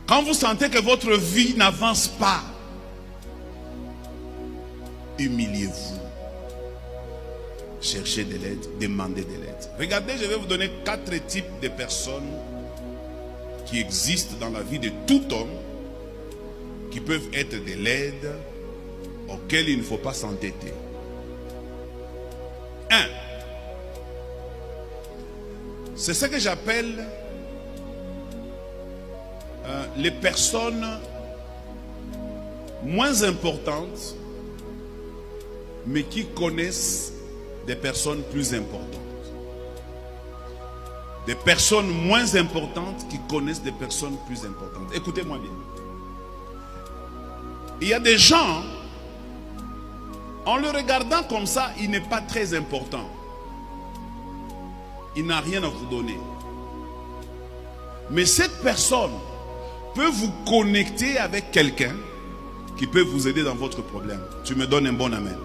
Quand vous sentez que votre vie n'avance pas, humiliez-vous. Cherchez de l'aide, demandez de l'aide. Regardez, je vais vous donner 4 types de personnes qui existent dans la vie de tout homme, qui peuvent être de l'aide, auxquelles il ne faut pas s'entêter. 1. C'est ce que j'appelle les personnes moins importantes, mais qui connaissent des personnes plus importantes. Des personnes moins importantes qui connaissent des personnes plus importantes. Écoutez-moi bien. Il y a des gens, en le regardant comme ça, il n'est pas très important. Il n'a rien à vous donner. Mais cette personne peut vous connecter avec quelqu'un qui peut vous aider dans votre problème. Tu me donnes un bon amen.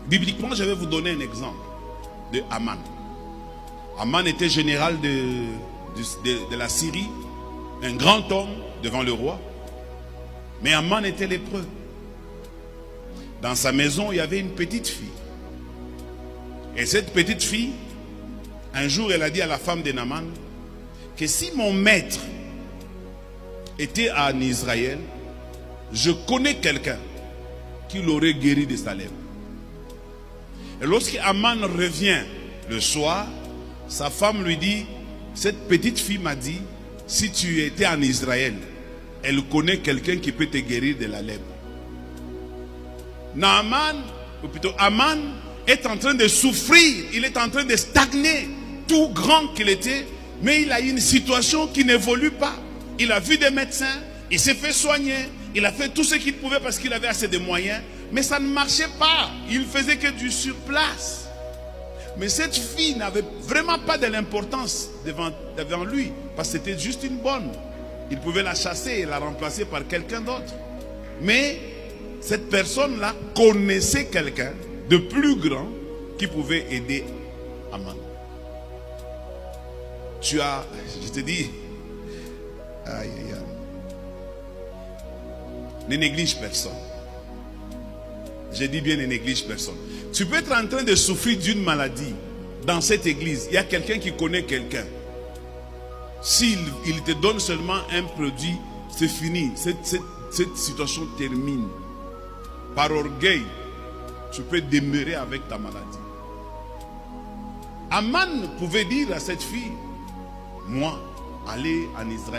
Bibliquement, je vais vous donner un exemple de Aman. Aman était général de la Syrie, un grand homme devant le roi. Mais Aman était lépreux. Dans sa maison, il y avait une petite fille. Et cette petite fille, un jour, elle a dit à la femme de Naaman que si mon maître était en Israël, je connais quelqu'un qui l'aurait guéri de sa lèpre. Et lorsqu'Aman revient le soir, sa femme lui dit, cette petite fille m'a dit, si tu étais en Israël, elle connaît quelqu'un qui peut te guérir de la lèpre. Naaman, ou plutôt Aman, est en train de souffrir, il est en train de stagner, tout grand qu'il était, mais il a une situation qui n'évolue pas. Il a vu des médecins, il s'est fait soigner, il a fait tout ce qu'il pouvait parce qu'il avait assez de moyens, mais ça ne marchait pas. Il faisait que du surplace. Mais cette fille n'avait vraiment pas de l'importance devant lui, parce que c'était juste une bonne. Il pouvait la chasser et la remplacer par quelqu'un d'autre. Mais cette personne-là connaissait quelqu'un de plus grand qui pouvait aider Aman. Tu as, je te dis, aïe, aïe, aïe. Ne néglige personne. Je dis bien ne néglige personne. Tu peux être en train de souffrir d'une maladie dans cette église. Il y a quelqu'un qui connaît quelqu'un. S'il te donne seulement un produit, c'est fini. Cette situation termine. Par orgueil, tu peux demeurer avec ta maladie. Aman pouvait dire à cette fille, moi, aller en Israël.